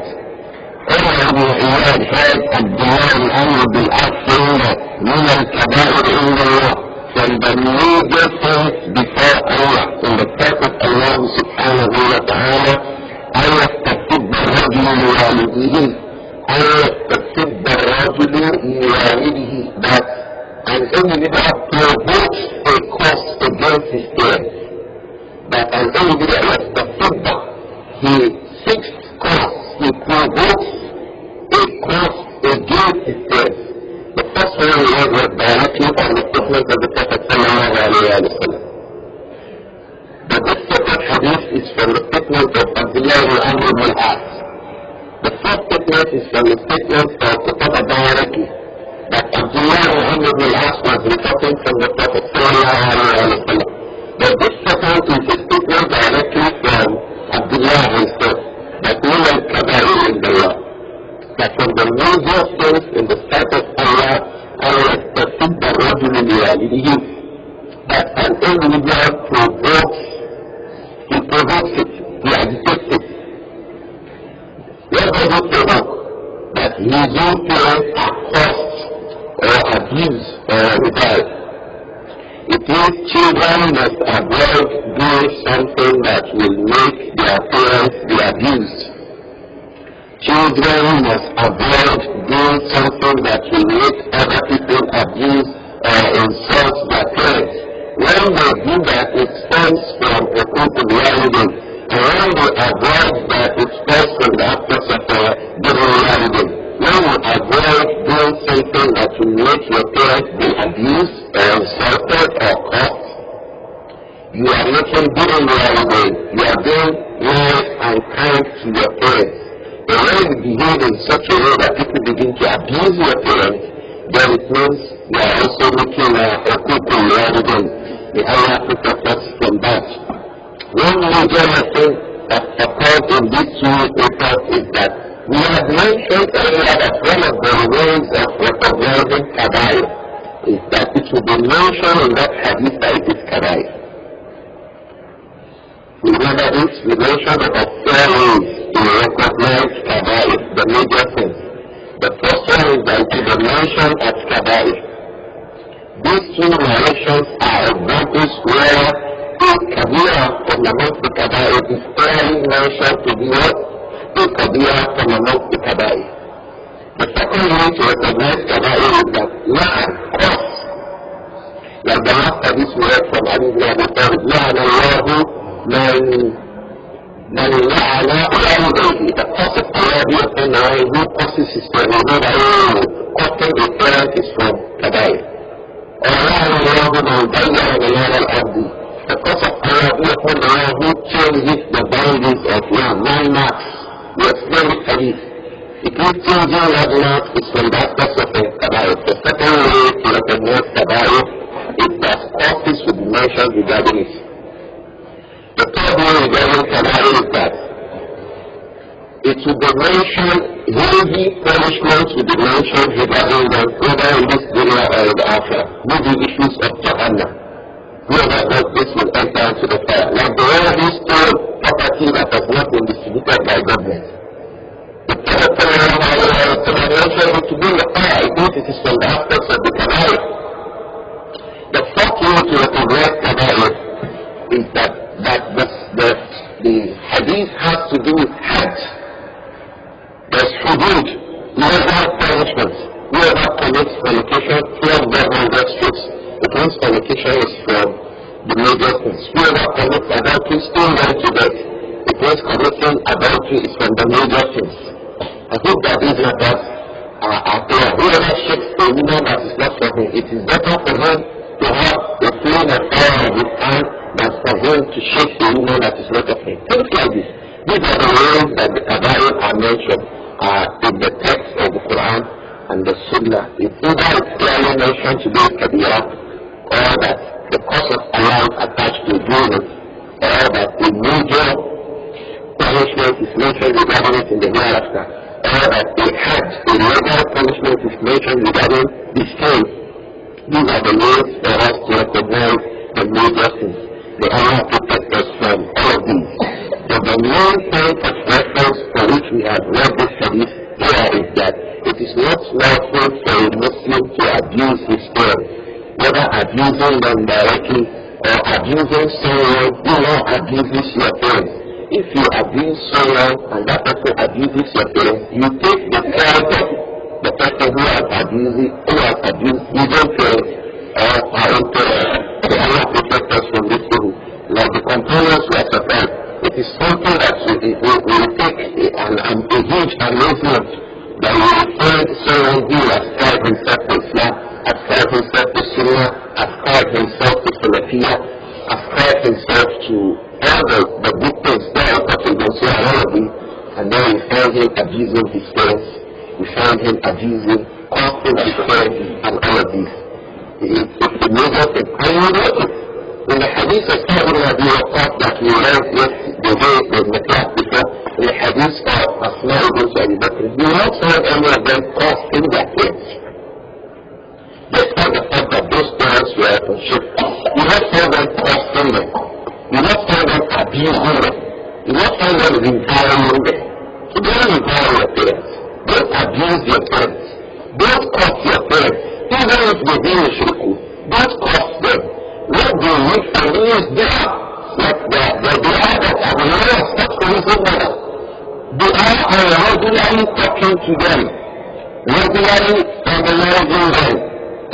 Urwa ibn Iyad heard Abdullah ibn Amr ibn al-As saying that من الكبائر عند الله, from the major things before Allah, in the sight of Allah subhanahu wa ta'ala, أن يستسب الرجل لوالده. أن يستسب الرجل لوالده, that an individual provokes a cause against his parents. That an individual يستسب, he seeks cause, he provokes a cause against his parents. The first one we have was directly from the statement of the Prophet sallallahu alayhi wa sallam. But this second hadith is from the statement of Abdullah ibn Amr ibn al-As. The first statement is from the statement of the Prophet directly, that Abdullah ibn Amr ibn al-As was reporting from the Prophet sallallahu alayhi wa sallam. But this second is a statement directly from Abdullah himself, that من الكبائر عند الله, that from the major things in the sight of Allah, أن يستسب الرجل لوالده, that an individual provokes it, he agitates it. What does it provoke? That his own parents are cursed or abused or rebelled. It means children must avoid doing something that will make their parents be abused. Children must avoid doing something that will make other people abuse or insult their parents. When they do that, it stems from a people reality. And when they avoid that, it stems from the aspects of giving reality. When you avoid doing something that will make your parents be abused or insulted or cursed, you are making giving reality. You are being nice and kind to your parents. And when you behave in such a way that people begin to abuse your parents, then it means you are also making a people reality. May Allah protect us from that. One major thing that occurs in these two reports is that we have mentioned earlier that one of the ways of recognizing kabair is that it will be mentioned in that hadith that it is kabair. Remember this, we mentioned about 4 ways to recognize kabair, the major things. The first one is that it will be mentioned as kabair. These two narrations are examples where a kabira from amongst the kabair is clearly mentioned to be what? A kabira from amongst the kabair. The second way to recognize kabair is that la'an, curse. Like the last hadith we read from Ali ibn Abi Talib, la'an Allahu man la'ana walidayhi. The curse of Allah be upon the one who curses his parents. Cursing a parent is from kabair. ورعاه الله من ضيع بلاد الأرض. The curse of Allah be upon the one who changes the boundaries of landmarks. We explain this hadith. It means changing landmarks is from the aspect of the kabair. The second way to recognize kabair is that causes will be mentioned regarding it. The third way regarding kabair is that it will be mentioned heavy punishments will be mentioned regarding them, whether in this dunya or in the after. Maybe issues of Jahannam. Whoever does this will enter into the fire. Like the one who stole property that has not been distributed by government. The Prophet mentioned to be in the fire. It means it is from the aspects of the Kabbalah. The fourth way to recognize Kabbalah is that the hadith has to do with Hajj. There's hudud, legal punishment. Whoever commits fornication, 12 strokes. It means fornication is from the major things. Whoever commits adultery, stone them to death. It means committing adultery is from the major things. I hope that these matters are clear. Whoever shakes a woman that is not for him, it is better for him to have a flame of fire in his hand than for him to shake a woman that is not of him. Things like this. These are the ways that the Kabbalah are mentioned in the text of the Quran and the Sunnah. It's either it's clearly mentioned to be Kabira, or that the cause of Allah is attached to doing it, or that the major punishment is mentioned regarding it in the hereafter, or that a legal punishment is mentioned regarding the sin. These are the ways for us to recognize the major sins. The Allah protects us from all of these. But the main point of reference for which we have read this hadith here is that it is not lawful for a Muslim to abuse his parents, whether abusing them directly or abusing someone who now abuses your parents. If you abuse someone and that person abuses your parents, you take the parent of the person who has abused his own parents or our own parents. The Allah protects us from this evil. Like the companions were surprised. It is something that will take a huge amazement that we will find someone who ascribed himself to Islam, ascribed himself to Sunnah, ascribed himself to Salafiyah, ascribed himself to all the good things that are possible and all of these, and then we find him abusing his parents, we find him abusing, causing his parents, and all of these. It's a major thing. And you know it. In the hadith of Rabi'ul that we read yesterday in the class before, in the hadith of Asma ibn Abi Bakr, we not find any of them crossing their parents. Despite the fact that those parents were on ship, you not find them crossing them. You not find them abusing them. You not find them reviling them. So don't revile your parents. Don't abuse your parents. Don't curse your parents. Even if they do a shirku, don't curse them. What they need from you is dua. Like the dua that Allah starts from his own mother. Dua are regularly talking to them, regularly analyzing them,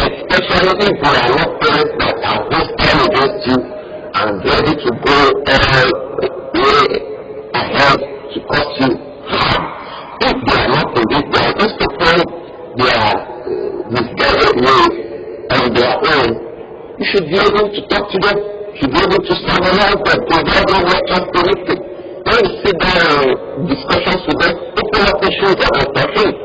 especially if they are not parents that are hostile against you and ready to go all way ahead to cause you harm. If they are not in this, they are just to find their misguided ways on their own. You should be able to talk to them, you should be able to summarize them, provide them what optimistic. When you sit down in discussions with them, open up issues about their faith.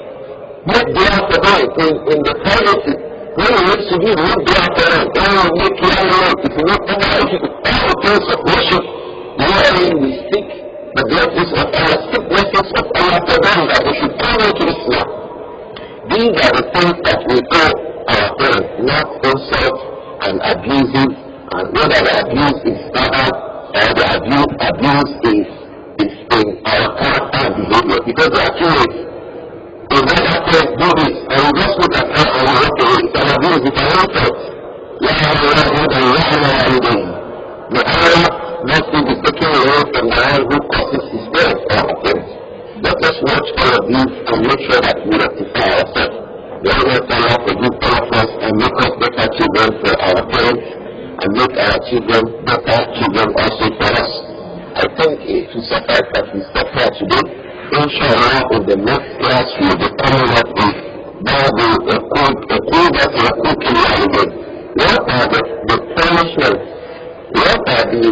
Make dua for them in the privacy. When you need to do, make dua for them. When you make clear notes, if you not analyze all the things of worship, wherein we seek the blessings of Allah, seek blessings of Allah for them that they should come into Islam. These are the things that we owe our parents, not insult and abusing, and whether the abuse is verbal or the abuse is in our character and behavior, because there are two ways. In other case, do this, and we just look at how and walk away. It's an abuse, it's an insult. The Allah must be taken away from the one who causes his parents or our parents. Let us watch all of these and make sure that we rectify ourselves. The Allah forgive all of us and make us better children for our parents and make our children better children also for us. I think it will suffice that we stop here today. Inshallah, in the next class we will be coming up with what are the punishments? What are the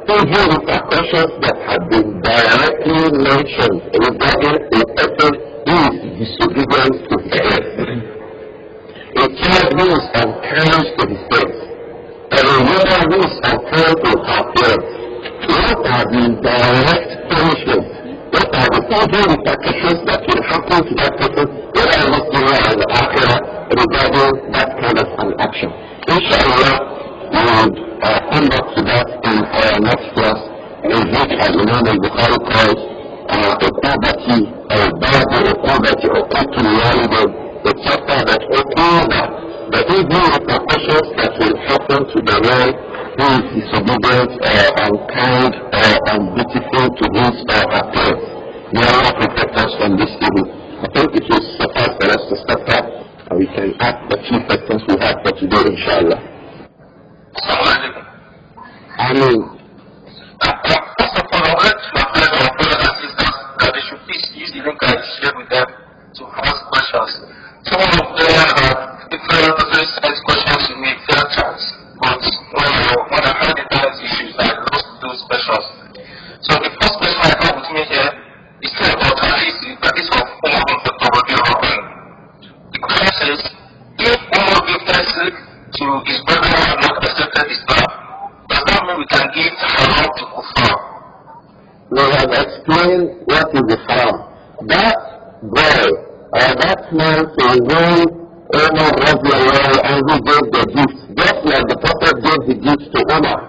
evil repercussions that have been directly mentioned regarding a person who is disobedient to his parents? A child who is unkind to his parents, and a woman who is unkind to her parents. What are the direct punishments? What are the the repercussions that will happen to that person in this dunya and the akhirah regarding that kind of an action. Inshallah, we will come back to that in our next class, in which Al-Imam al-Bukhari calls Uqubati or Babu Uqubati or Qatul Walidin, the chapter that Uquba, the evil repercussions that will happen to the man who is disobedient or unkind or undutiful to his or her parents. May Allah protect us from this evil. I think it will suffice for us to stop that, and we can ask the few questions we have for today, inshallah. I mean, first of all, I would like to advise our brothers and sisters that they should please use the link I shared with them to ask questions. Some of them have different size questions to make fair chance, but when I had the balance issues, I lost those questions. So the first question I have with me here is still about Hadith, that is of Umar bin Khattab Rabi'ul. The question says, if Umar gave thanks to his brother who had not accepted Islam, does that mean we can give haram to kuffar? we have explained what is the haram. That boy or that man to whom Umar Rabi'ul and who gave the gift, just like the Prophet gave the gift to Umar.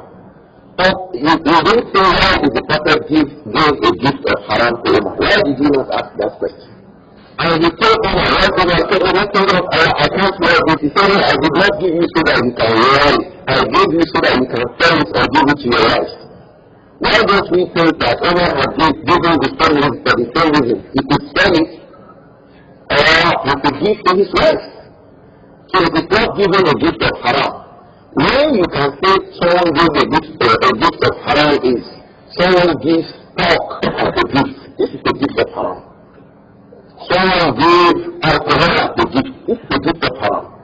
But you didn't say why did the Prophet gave a gift of haram to Umar. Why did you not ask that question? And he told Umar, I can't wear this. He said, I did not give you so that you can wear it. I gave you so that you can sell it or give it to your wife. Why don't we think that Umar had given the same reason for the same reason? He could sell it or he could give to his wife. So it is not giving a gift of haram. When you can say someone gives a gift of haram is someone gives pork as a gift. This is a gift of haram. Someone gives alcohol as a gift. This is a gift of haram.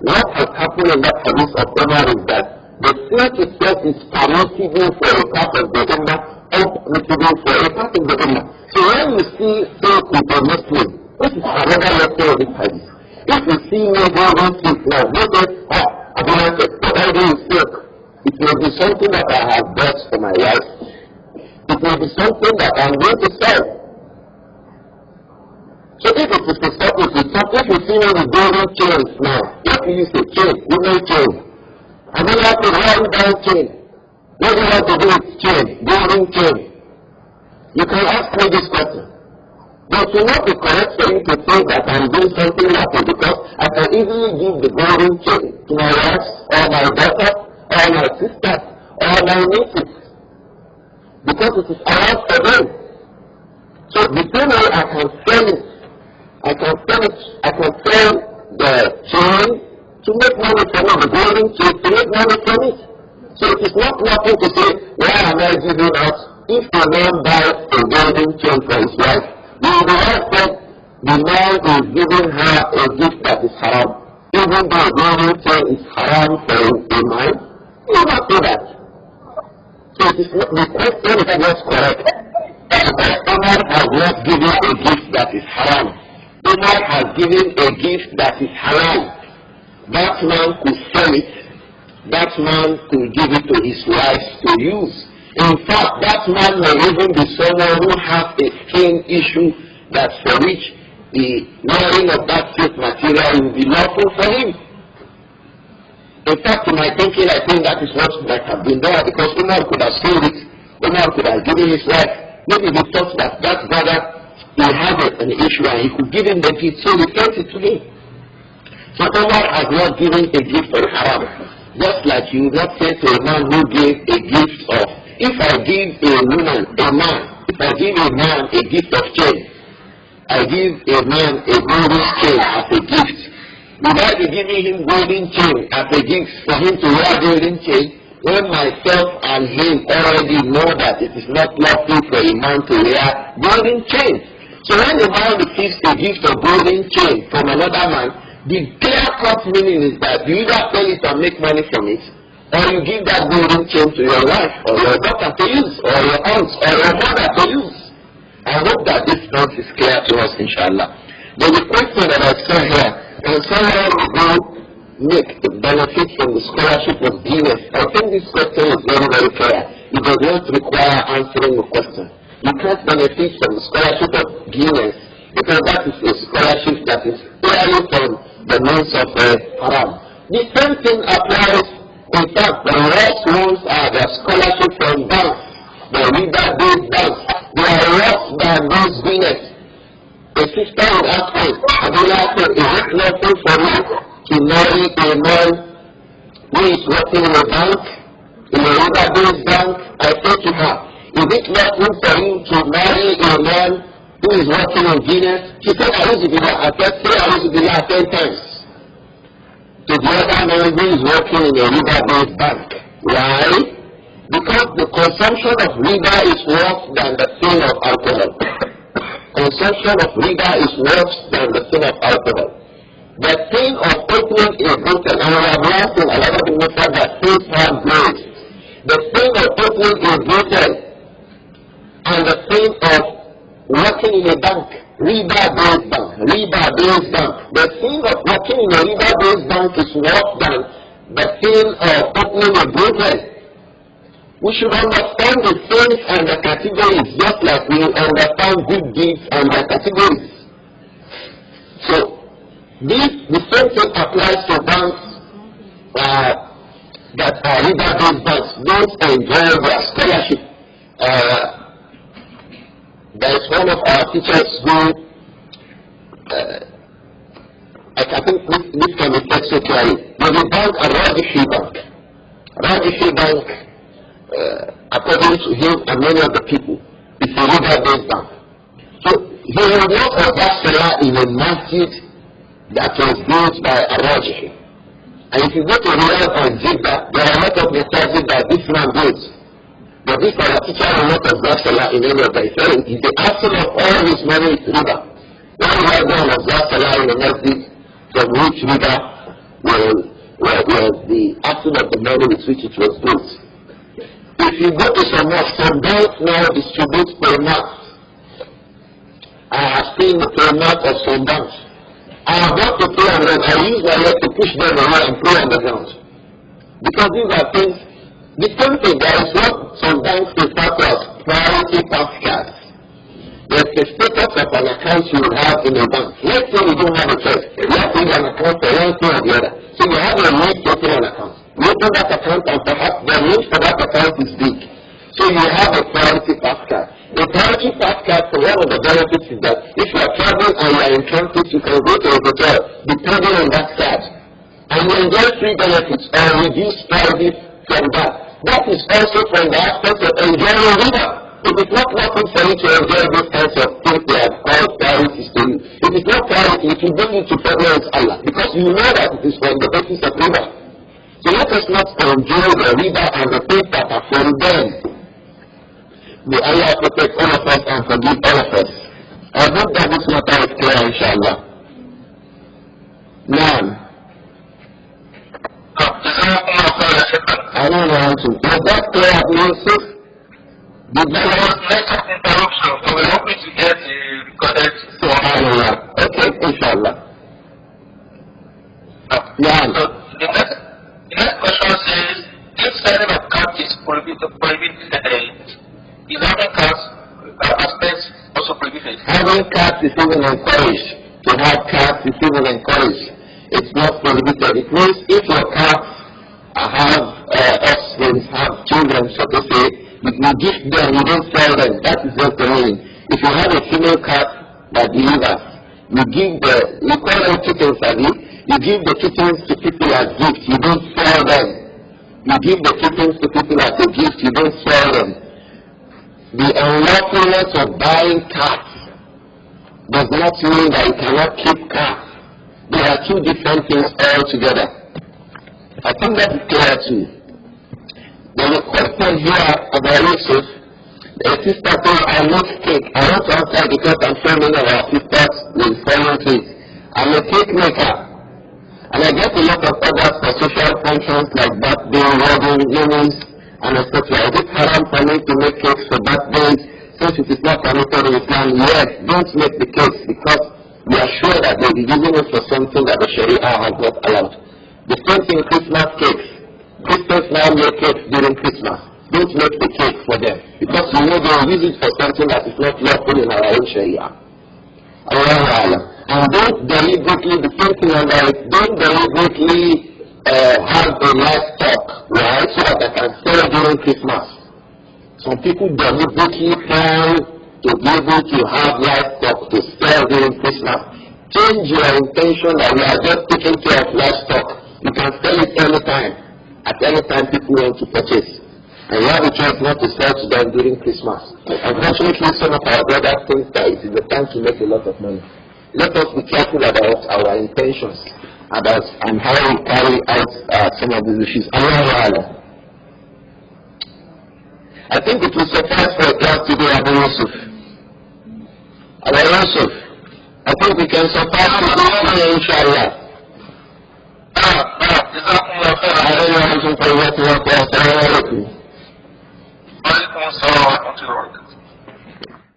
What has happened in that hadith of Umar is that the snake itself is permissible for a part of the ummah, unpermissible for a part of the ummah. So when you see snake with a Muslim, this is another lesson of this hadith. If you see me going to now, you say, I don't like it. What I do is snake. It may be something that I have bought for my wife. It may be something that I'm going to sell. So if it is to stop with if you see me with golden chains now, if you use a chain, women chain, I don't like to run down chain. What do you want to do with chain? Golden chain. You can ask me this question. But it will not be correct for you to say that I'm doing something like it because I can easily give the golden chain to my wife or my daughter or my sister or my nieces because it is allowed for them. So the same way I can sell it. I can sell the chain to make money from it, the golden chain to make money from it. So it is not nothing to say, why am I giving out if a man buys a golden chain for his wife? Now the wife said the man is giving her a gift that is haram. Even though the golden chain is haram for a man, you will not do that. So it is not, the question is not correct. The customer has not given a gift that is haram. Umar has given a gift that is halal. That man could sell it. That man could give it to his wife to use. In fact, that man may even be someone who has a skin issue that for which the wearing of that silk material will be lawful for him. In fact, in my thinking, I think that is what might have been there because Umar could have sold it. Umar could have given his wife. Maybe he thought that that brother he had an issue and he could give him the gift, so he sent it to him. So Umar has not given a gift of haram. Just like you would not say to a man who gave a gift of, if I give a man a gift of chain, I give a man a golden chain as a gift. Would I be giving him golden chain as a gift for him to wear golden chain when myself and him already know that it is not lawful for a man to wear golden chain? So when a man receives a gift of golden chain from another man, the clear-cut meaning is that you either sell it and make money from it, or you give that golden chain to your wife, or your daughter to use, or your aunt, or your mother to use. I hope that this point is clear to us, inshallah. There's a question that I saw here, and someone will make the benefit from the scholarship of DNS. I think this question is very, very clear. It does not require answering the question. You can't benefit from the scholarship of Guinness because that is a scholarship that is clearly from the means of haram. The same thing applies. In fact, the worst ones are the scholarship from banks, the riba-based banks. They are worse than those Guinness. A sister would ask me, is it lawful for me to marry a man who is working in a bank, in a riba-based bank? I said to her, is it lawful for you to marry a man who is working in Guinness? She said, I said, say I 10 times. To the other man who is working in a riba-based bank. Why? Because the consumption of riba is worse than the sin of alcohol. Consumption of riba is worse than the sin of alcohol. The sin of opening a bottle, and I have learned in Al-Adabul Mufrad that things have grades. The sin of opening a bottle and the sin of working in a bank, riba-based bank. The sin of working in a riba-based bank is worse than the sin of opening a bottle. We should understand the things and the categories just like we understand good deeds and the categories. So, the same thing applies to banks that are riba-based banks. Those enjoy their scholarship. There is one of our teachers who, I think this can be said so clearly. There is a bank, a Rabi'ul bank. Rabi'ul bank, according to him and many of the people, is a riba-based bank. So he will not observe Salah in a masjid that was built by a Rabi'ul. And if you go to Riyadh and Jeddah, there are a lot of masajid that this man built. But this our teacher will not observe Salah in any of the Israel. The absence of all his money is riba. When you have one observe Salah in the masjid, from which riba was the absence of the money with which it was built. If you go to some banks now distribute payments. I have seen the payment of some banks. I have got to pray on them. I use my leg to push them away and pray on the ground. Because these are things, the same thing, there is what some banks refer to as priority pass cards. There's the status of an account you will have in a bank. Let's say you don't have a choice. You have to have an account for one thing or the other. So you have a need to open an account. You open that account and perhaps the need for that account is big. So you have a priority pass card. The priority pass card, for one of the benefits is that if you are traveling and you are in transit, you can go to a hotel depending on that card. And you enjoy free benefits or reduced prices from that. That is also from the aspect of enjoying riba. It is not nothing for you to enjoy these kinds of things they have called priorities to you. It is not priority, it will bring you to reverence Allah. Because you know that it is from the basis of riba. So let us not enjoy the riba and the things that are from them. May Allah protect all of us and forgive all of us. I hope that this matter is clear, inshallah. Now, I don't know to. Was that clear, Yusuf? There was network interruption, so we're hoping to get recorded. Subhanallah. Okay, inshallah. Now, so the next question says, if selling of cat is prohibited, is having cats aspects also prohibited? Having cats is even encouraged. To have cats is even encouraged. It's not prohibited. It means if your cats have offspring, have children, so to say, you gift them, you don't sell them. That is just the meaning. If you have a female cat that delivers, you call them kittens, you give the kittens to people as gifts, you don't sell them. You give the kittens to people as a gift, you don't sell them. The unlawfulness of buying cats does not mean that you cannot keep cats. There are two different things altogether. I think that is clear too. There's a question here about Yusuf. A sister said, I make cake. I want to answer because I'm sure many of our sisters will follow it. I'm a cake maker. And I get a lot of orders for social functions like birthday, wedding, namings, and etc. Is it haram for me to make cakes for birthdays since it is not permitted in Islam? Yes, don't make the cakes because we are sure that they'll be using it for something that the Sharia has not allowed. The same thing Christmas cakes. Christians now make cakes during Christmas. Don't make the cake for them. Because we know they will use it for something that is not lawful in our own Sharia. And don't deliberately, the same thing on that, don't deliberately have a livestock, right, so that I can sell during Christmas. Some people deliberately plan to be able to have livestock to sell during Christmas. Change your intention that you are just taking care of livestock. You can sell it anytime. At any time people want to purchase. And you have a choice not to sell to them during Christmas. Unfortunately, some of our brothers think that it is the time to make a lot of money. Let us be careful about our intentions and how we carry out some of these issues. Allah. I think it will suffice for a class today, Abu Yusuf. Abu Yusuf, I think we can suffice for today, inshallah. وعليكم السلام ورحمة الله وبركاته.